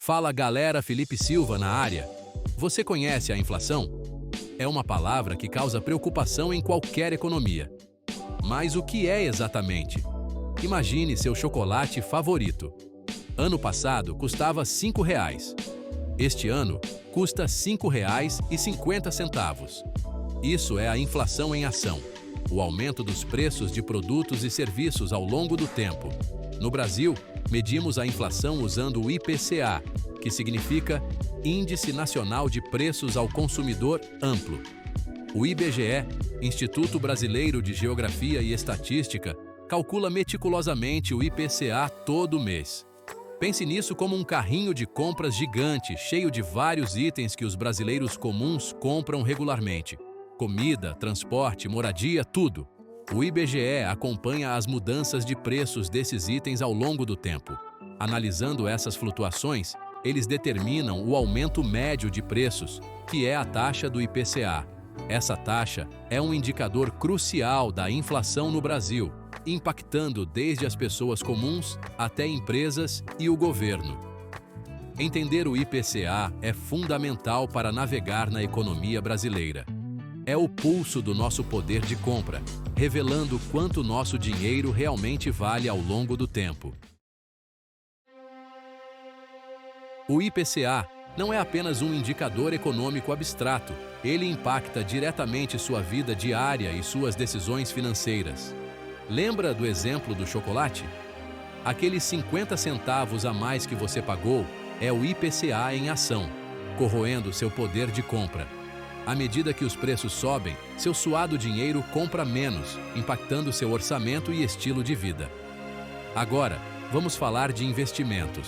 Fala galera, Felipe Silva na área. Você conhece a inflação? É uma palavra que causa preocupação em qualquer economia. Mas o que é exatamente? Imagine seu chocolate favorito. Ano passado custava R$ 5,00. Este ano custa R$ 5,50. Isso é a inflação em ação, o aumento dos preços de produtos e serviços ao longo do tempo. No Brasil, medimos a inflação usando o IPCA, que significa Índice Nacional de Preços ao Consumidor Amplo. O IBGE, Instituto Brasileiro de Geografia e Estatística, calcula meticulosamente o IPCA todo mês. Pense nisso como um carrinho de compras gigante, cheio de vários itens que os brasileiros comuns compram regularmente. Comida, transporte, moradia, tudo. O IBGE acompanha as mudanças de preços desses itens ao longo do tempo. Analisando essas flutuações, eles determinam o aumento médio de preços, que é a taxa do IPCA. Essa taxa é um indicador crucial da inflação no Brasil, impactando desde as pessoas comuns até empresas e o governo. Entender o IPCA é fundamental para navegar na economia brasileira. É o pulso do nosso poder de compra, revelando quanto nosso dinheiro realmente vale ao longo do tempo. O IPCA não é apenas um indicador econômico abstrato, ele impacta diretamente sua vida diária e suas decisões financeiras. Lembra do exemplo do chocolate? Aqueles 50 centavos a mais que você pagou é o IPCA em ação, corroendo seu poder de compra. À medida que os preços sobem, seu suado dinheiro compra menos, impactando seu orçamento e estilo de vida. Agora, vamos falar de investimentos.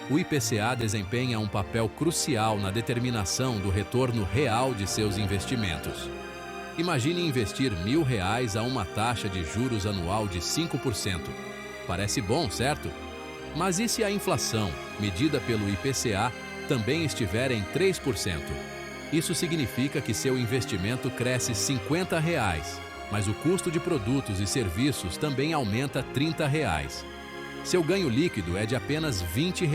O IPCA desempenha um papel crucial na determinação do retorno real de seus investimentos. Imagine investir R$ 1.000 a uma taxa de juros anual de 5%. Parece bom, certo? Mas e se a inflação, medida pelo IPCA, também estiver em 3%? Isso significa que seu investimento cresce R$ 50, mas o custo de produtos e serviços também aumenta R$ 30. Seu ganho líquido é de apenas R$ 20,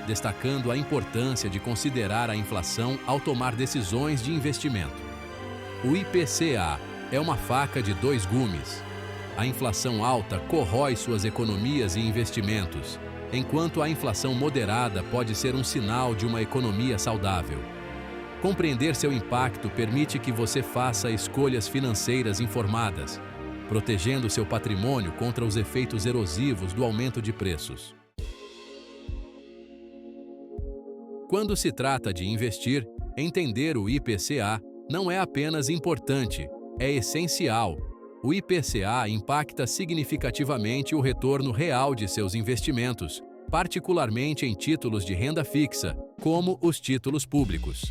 destacando a importância de considerar a inflação ao tomar decisões de investimento. O IPCA é uma faca de dois gumes. A inflação alta corrói suas economias e investimentos, enquanto a inflação moderada pode ser um sinal de uma economia saudável. Compreender seu impacto permite que você faça escolhas financeiras informadas, protegendo seu patrimônio contra os efeitos erosivos do aumento de preços. Quando se trata de investir, entender o IPCA não é apenas importante, é essencial. O IPCA impacta significativamente o retorno real de seus investimentos, particularmente em títulos de renda fixa, como os títulos públicos.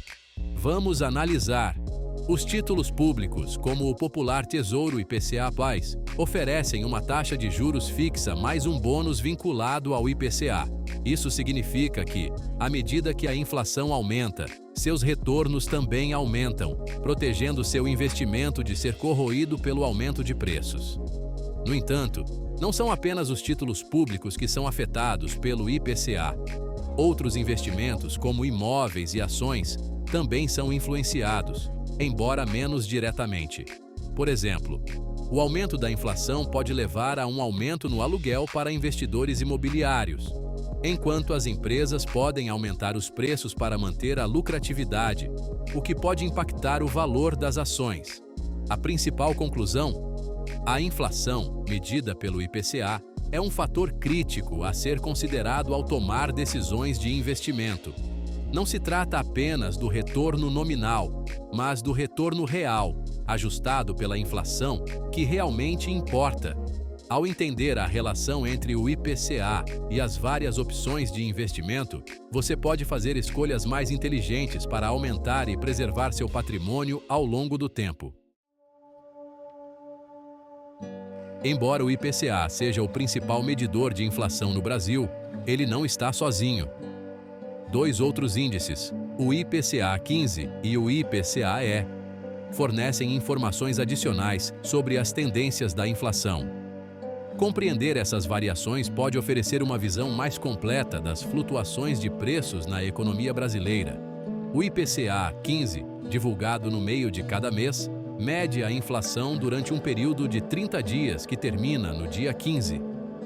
Vamos analisar. Os títulos públicos, como o popular Tesouro IPCA+, oferecem uma taxa de juros fixa mais um bônus vinculado ao IPCA. Isso significa que, à medida que a inflação aumenta, seus retornos também aumentam, protegendo seu investimento de ser corroído pelo aumento de preços. No entanto, não são apenas os títulos públicos que são afetados pelo IPCA. Outros investimentos, como imóveis e ações, também são influenciados, embora menos diretamente. Por exemplo, o aumento da inflação pode levar a um aumento no aluguel para investidores imobiliários, enquanto as empresas podem aumentar os preços para manter a lucratividade, o que pode impactar o valor das ações. A principal conclusão: a inflação, medida pelo IPCA, é um fator crítico a ser considerado ao tomar decisões de investimento. Não se trata apenas do retorno nominal, mas do retorno real, ajustado pela inflação, que realmente importa. Ao entender a relação entre o IPCA e as várias opções de investimento, você pode fazer escolhas mais inteligentes para aumentar e preservar seu patrimônio ao longo do tempo. Embora o IPCA seja o principal medidor de inflação no Brasil, ele não está sozinho. Dois outros índices, o IPCA 15 e o IPCA-E, fornecem informações adicionais sobre as tendências da inflação. Compreender essas variações pode oferecer uma visão mais completa das flutuações de preços na economia brasileira. O IPCA 15, divulgado no meio de cada mês, mede a inflação durante um período de 30 dias que termina no dia 15.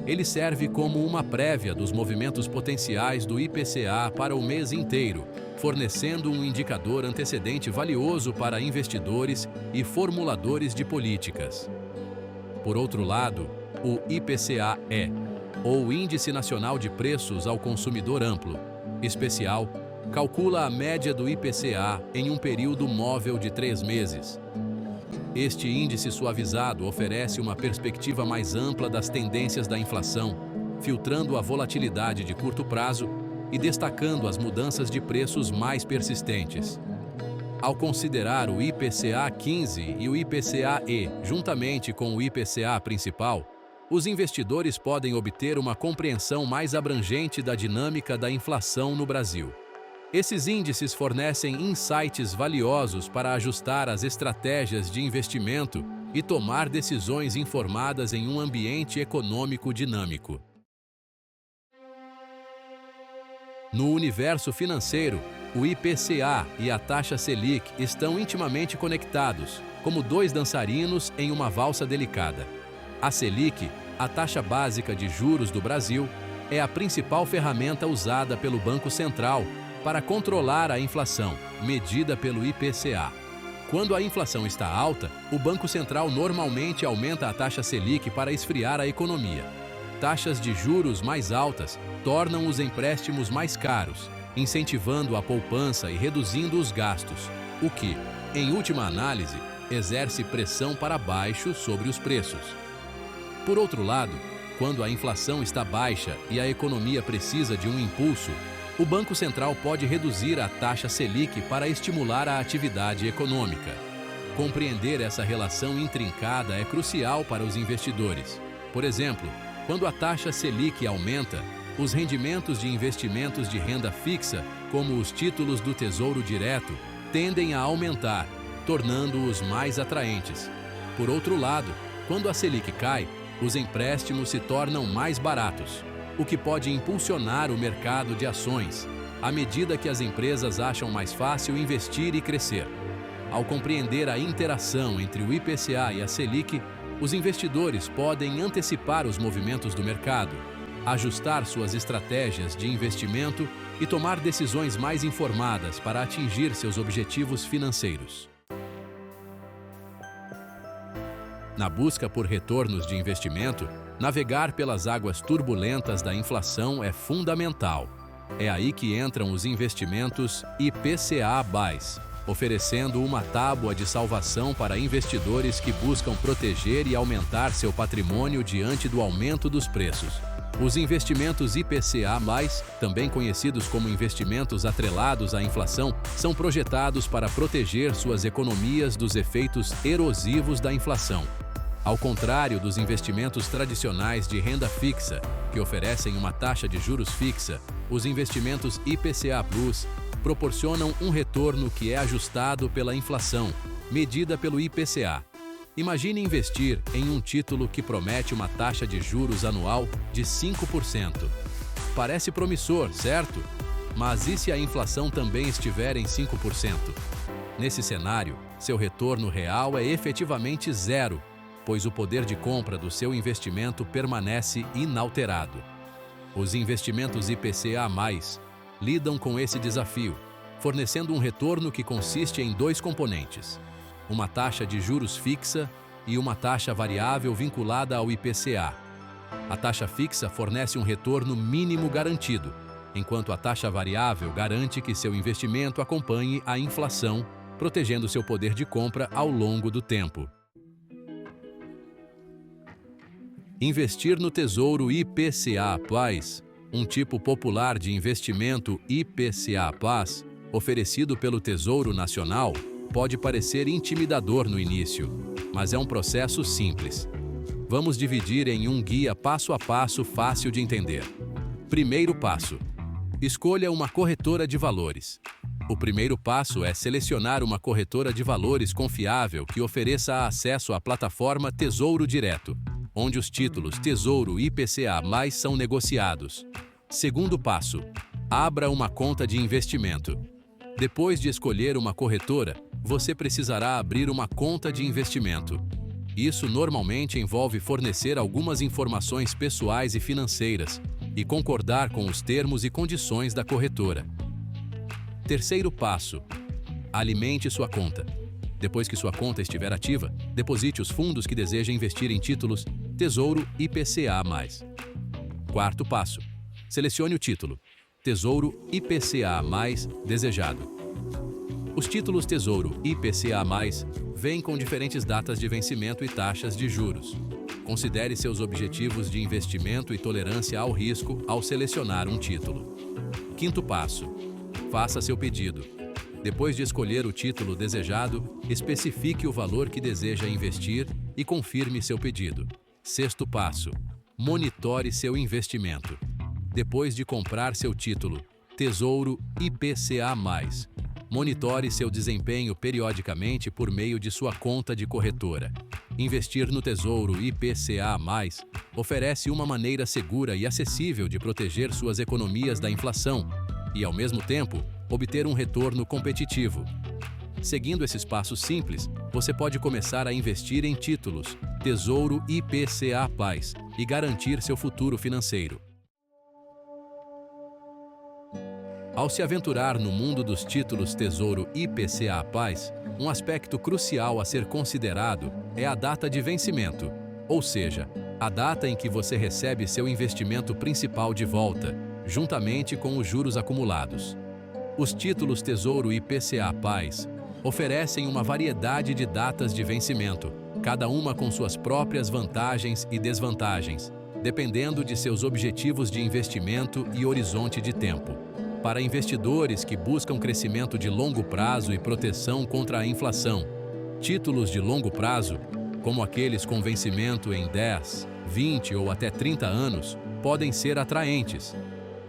Ele serve como uma prévia dos movimentos potenciais do IPCA para o mês inteiro, fornecendo um indicador antecedente valioso para investidores e formuladores de políticas. Por outro lado, o IPCA-E, ou Índice Nacional de Preços ao Consumidor Amplo, especial, calcula a média do IPCA em um período móvel de 3 meses. Este índice suavizado oferece uma perspectiva mais ampla das tendências da inflação, filtrando a volatilidade de curto prazo e destacando as mudanças de preços mais persistentes. Ao considerar o IPCA 15 e o IPCA-E juntamente com o IPCA principal, os investidores podem obter uma compreensão mais abrangente da dinâmica da inflação no Brasil. Esses índices fornecem insights valiosos para ajustar as estratégias de investimento e tomar decisões informadas em um ambiente econômico dinâmico. No universo financeiro, o IPCA e a taxa Selic estão intimamente conectados, como dois dançarinos em uma valsa delicada. A Selic, a taxa básica de juros do Brasil, é a principal ferramenta usada pelo Banco Central para controlar a inflação, medida pelo IPCA. Quando a inflação está alta, o Banco Central normalmente aumenta a taxa Selic para esfriar a economia. Taxas de juros mais altas tornam os empréstimos mais caros, incentivando a poupança e reduzindo os gastos, o que, em última análise, exerce pressão para baixo sobre os preços. Por outro lado, quando a inflação está baixa e a economia precisa de um impulso, o Banco Central pode reduzir a taxa Selic para estimular a atividade econômica. Compreender essa relação intrincada é crucial para os investidores. Por exemplo, quando a taxa Selic aumenta, os rendimentos de investimentos de renda fixa, como os títulos do Tesouro Direto, tendem a aumentar, tornando-os mais atraentes. Por outro lado, quando a Selic cai, os empréstimos se tornam mais baratos, o que pode impulsionar o mercado de ações, à medida que as empresas acham mais fácil investir e crescer. Ao compreender a interação entre o IPCA e a Selic, os investidores podem antecipar os movimentos do mercado, ajustar suas estratégias de investimento e tomar decisões mais informadas para atingir seus objetivos financeiros. Na busca por retornos de investimento, navegar pelas águas turbulentas da inflação é fundamental. É aí que entram os investimentos IPCA+, oferecendo uma tábua de salvação para investidores que buscam proteger e aumentar seu patrimônio diante do aumento dos preços. Os investimentos IPCA+, também conhecidos como investimentos atrelados à inflação, são projetados para proteger suas economias dos efeitos erosivos da inflação. Ao contrário dos investimentos tradicionais de renda fixa, que oferecem uma taxa de juros fixa, os investimentos IPCA+ proporcionam um retorno que é ajustado pela inflação, medida pelo IPCA. Imagine investir em um título que promete uma taxa de juros anual de 5%. Parece promissor, certo? Mas e se a inflação também estiver em 5%? Nesse cenário, seu retorno real é efetivamente zero, pois o poder de compra do seu investimento permanece inalterado. Os investimentos IPCA+, lidam com esse desafio, fornecendo um retorno que consiste em dois componentes: uma taxa de juros fixa e uma taxa variável vinculada ao IPCA. A taxa fixa fornece um retorno mínimo garantido, enquanto a taxa variável garante que seu investimento acompanhe a inflação, protegendo seu poder de compra ao longo do tempo. Investir no Tesouro IPCA+, um tipo popular de investimento IPCA+, oferecido pelo Tesouro Nacional, pode parecer intimidador no início, mas é um processo simples. Vamos dividir em um guia passo a passo fácil de entender. Primeiro passo: escolha uma corretora de valores. O primeiro passo é selecionar uma corretora de valores confiável que ofereça acesso à plataforma Tesouro Direto. onde os títulos Tesouro IPCA+ são negociados. Segundo passo: abra uma conta de investimento. Depois de escolher uma corretora, você precisará abrir uma conta de investimento. Isso normalmente envolve fornecer algumas informações pessoais e financeiras e concordar com os termos e condições da corretora. Terceiro passo: alimente sua conta. Depois que sua conta estiver ativa, deposite os fundos que deseja investir em títulos Tesouro IPCA+. Quarto passo: selecione o título Tesouro IPCA+ desejado. Os títulos Tesouro IPCA+ vêm com diferentes datas de vencimento e taxas de juros. Considere seus objetivos de investimento e tolerância ao risco ao selecionar um título. Quinto passo: faça seu pedido. Depois de escolher o título desejado, especifique o valor que deseja investir e confirme seu pedido. Sexto passo: monitore seu investimento. Depois de comprar seu título Tesouro IPCA+, monitore seu desempenho periodicamente por meio de sua conta de corretora. Investir no Tesouro IPCA+ oferece uma maneira segura e acessível de proteger suas economias da inflação e, ao mesmo tempo, obter um retorno competitivo. Seguindo esses passos simples, você pode começar a investir em títulos Tesouro IPCA+ e garantir seu futuro financeiro. Ao se aventurar no mundo dos títulos Tesouro IPCA+, um aspecto crucial a ser considerado é a data de vencimento, ou seja, a data em que você recebe seu investimento principal de volta, juntamente com os juros acumulados. Os títulos Tesouro IPCA+ oferecem uma variedade de datas de vencimento, cada uma com suas próprias vantagens e desvantagens, dependendo de seus objetivos de investimento e horizonte de tempo. Para investidores que buscam crescimento de longo prazo e proteção contra a inflação, títulos de longo prazo, como aqueles com vencimento em 10, 20 ou até 30 anos, podem ser atraentes.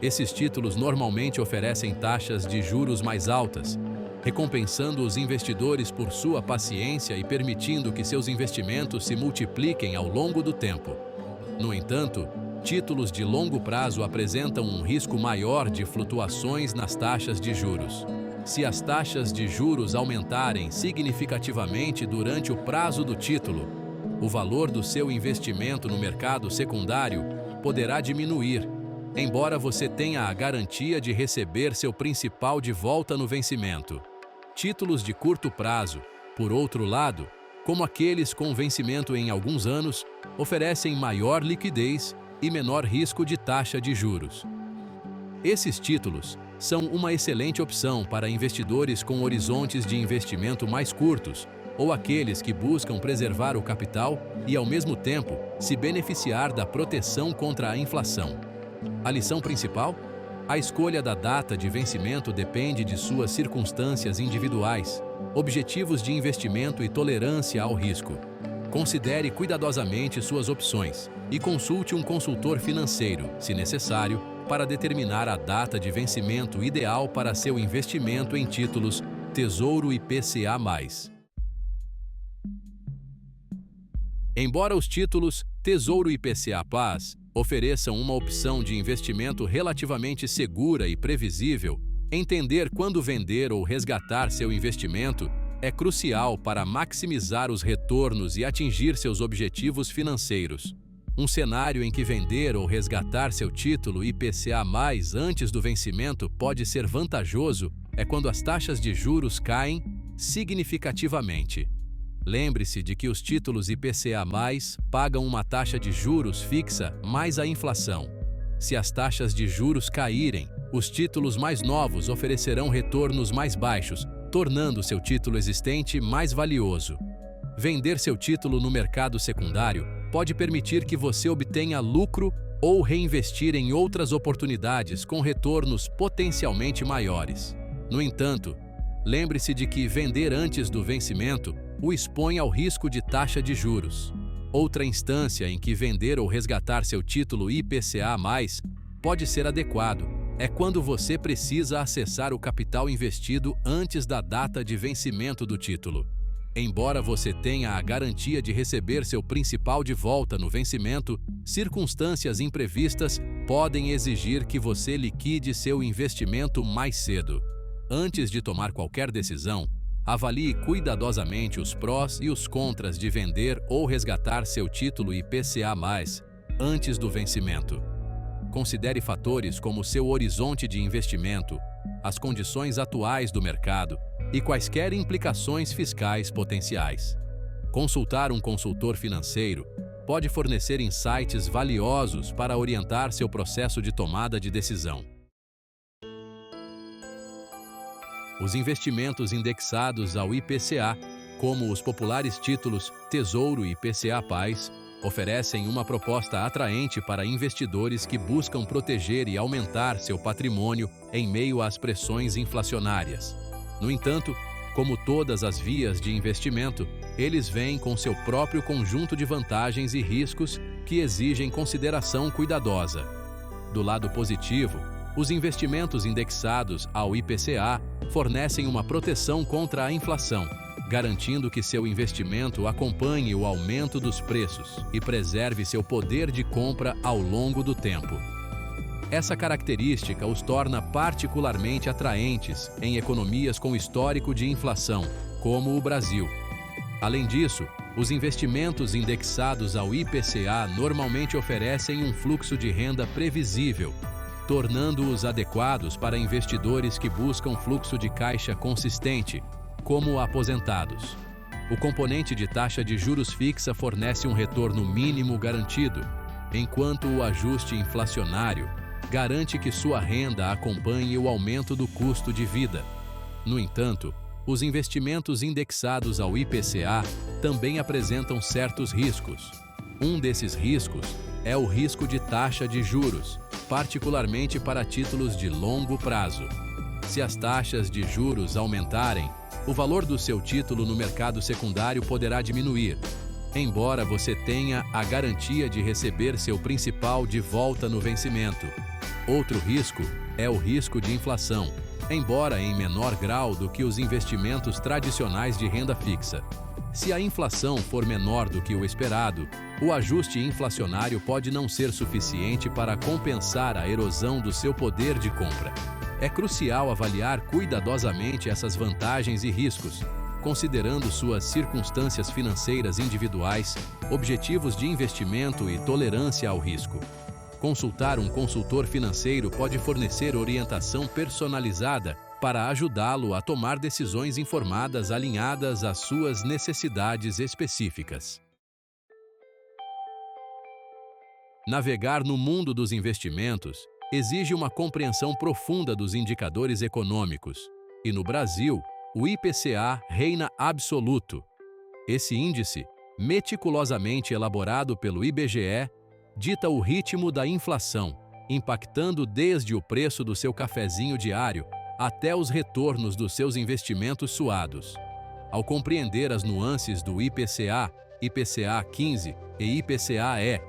Esses títulos normalmente oferecem taxas de juros mais altas, recompensando os investidores por sua paciência e permitindo que seus investimentos se multipliquem ao longo do tempo. No entanto, títulos de longo prazo apresentam um risco maior de flutuações nas taxas de juros. Se as taxas de juros aumentarem significativamente durante o prazo do título, o valor do seu investimento no mercado secundário poderá diminuir, embora você tenha a garantia de receber seu principal de volta no vencimento. Títulos de curto prazo, por outro lado, como aqueles com vencimento em alguns anos, oferecem maior liquidez e menor risco de taxa de juros. Esses títulos são uma excelente opção para investidores com horizontes de investimento mais curtos ou aqueles que buscam preservar o capital e, ao mesmo tempo, se beneficiar da proteção contra a inflação. A lição principal? A escolha da data de vencimento depende de suas circunstâncias individuais, objetivos de investimento e tolerância ao risco. Considere cuidadosamente suas opções e consulte um consultor financeiro, se necessário, para determinar a data de vencimento ideal para seu investimento em títulos Tesouro IPCA+. Embora os títulos Tesouro IPCA+ ofereçam uma opção de investimento relativamente segura e previsível, entender quando vender ou resgatar seu investimento é crucial para maximizar os retornos e atingir seus objetivos financeiros. Um cenário em que vender ou resgatar seu título IPCA+ antes do vencimento pode ser vantajoso é quando as taxas de juros caem significativamente. Lembre-se de que os títulos IPCA+ pagam uma taxa de juros fixa mais a inflação. Se as taxas de juros caírem, os títulos mais novos oferecerão retornos mais baixos, tornando seu título existente mais valioso. Vender seu título no mercado secundário pode permitir que você obtenha lucro ou reinvestir em outras oportunidades com retornos potencialmente maiores. No entanto, lembre-se de que vender antes do vencimento o expõe ao risco de taxa de juros. Outra instância em que vender ou resgatar seu título IPCA+ pode ser adequado é quando você precisa acessar o capital investido antes da data de vencimento do título. Embora você tenha a garantia de receber seu principal de volta no vencimento, circunstâncias imprevistas podem exigir que você liquide seu investimento mais cedo. Antes de tomar qualquer decisão, avalie cuidadosamente os prós e os contras de vender ou resgatar seu título IPCA+, antes do vencimento. Considere fatores como seu horizonte de investimento, as condições atuais do mercado e quaisquer implicações fiscais potenciais. Consultar um consultor financeiro pode fornecer insights valiosos para orientar seu processo de tomada de decisão. Os investimentos indexados ao IPCA, como os populares títulos Tesouro e IPCA+, oferecem uma proposta atraente para investidores que buscam proteger e aumentar seu patrimônio em meio às pressões inflacionárias. No entanto, como todas as vias de investimento, eles vêm com seu próprio conjunto de vantagens e riscos que exigem consideração cuidadosa. Do lado positivo, os investimentos indexados ao IPCA fornecem uma proteção contra a inflação, garantindo que seu investimento acompanhe o aumento dos preços e preserve seu poder de compra ao longo do tempo. Essa característica os torna particularmente atraentes em economias com histórico de inflação, como o Brasil. Além disso, os investimentos indexados ao IPCA normalmente oferecem um fluxo de renda previsível, tornando-os adequados para investidores que buscam fluxo de caixa consistente, como aposentados. O componente de taxa de juros fixa fornece um retorno mínimo garantido, enquanto o ajuste inflacionário garante que sua renda acompanhe o aumento do custo de vida. No entanto, os investimentos indexados ao IPCA também apresentam certos riscos. Um desses riscos é o risco de taxa de juros, particularmente para títulos de longo prazo. Se as taxas de juros aumentarem, o valor do seu título no mercado secundário poderá diminuir, embora você tenha a garantia de receber seu principal de volta no vencimento. Outro risco é o risco de inflação, embora em menor grau do que os investimentos tradicionais de renda fixa. Se a inflação for menor do que o esperado, o ajuste inflacionário pode não ser suficiente para compensar a erosão do seu poder de compra. É crucial avaliar cuidadosamente essas vantagens e riscos, considerando suas circunstâncias financeiras individuais, objetivos de investimento e tolerância ao risco. Consultar um consultor financeiro pode fornecer orientação personalizada para ajudá-lo a tomar decisões informadas alinhadas às suas necessidades específicas. Navegar no mundo dos investimentos exige uma compreensão profunda dos indicadores econômicos, e no Brasil, o IPCA reina absoluto. Esse índice, meticulosamente elaborado pelo IBGE, dita o ritmo da inflação, impactando desde o preço do seu cafezinho diário até os retornos dos seus investimentos suados. Ao compreender as nuances do IPCA, IPCA 15 e IPCA-E,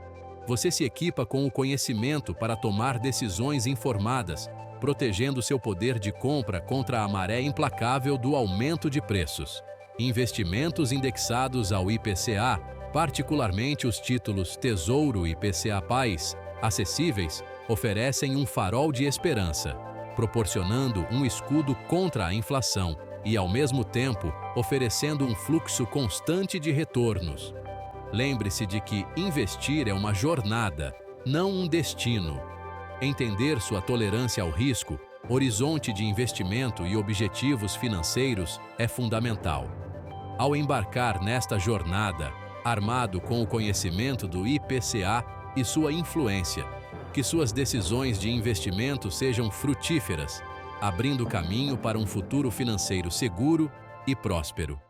você se equipa com o conhecimento para tomar decisões informadas, protegendo seu poder de compra contra a maré implacável do aumento de preços. Investimentos indexados ao IPCA, particularmente os títulos Tesouro e IPCA+, acessíveis, oferecem um farol de esperança, proporcionando um escudo contra a inflação e, ao mesmo tempo, oferecendo um fluxo constante de retornos. Lembre-se de que investir é uma jornada, não um destino. Entender sua tolerância ao risco, horizonte de investimento e objetivos financeiros é fundamental. Ao embarcar nesta jornada, armado com o conhecimento do IPCA e sua influência, que suas decisões de investimento sejam frutíferas, abrindo caminho para um futuro financeiro seguro e próspero.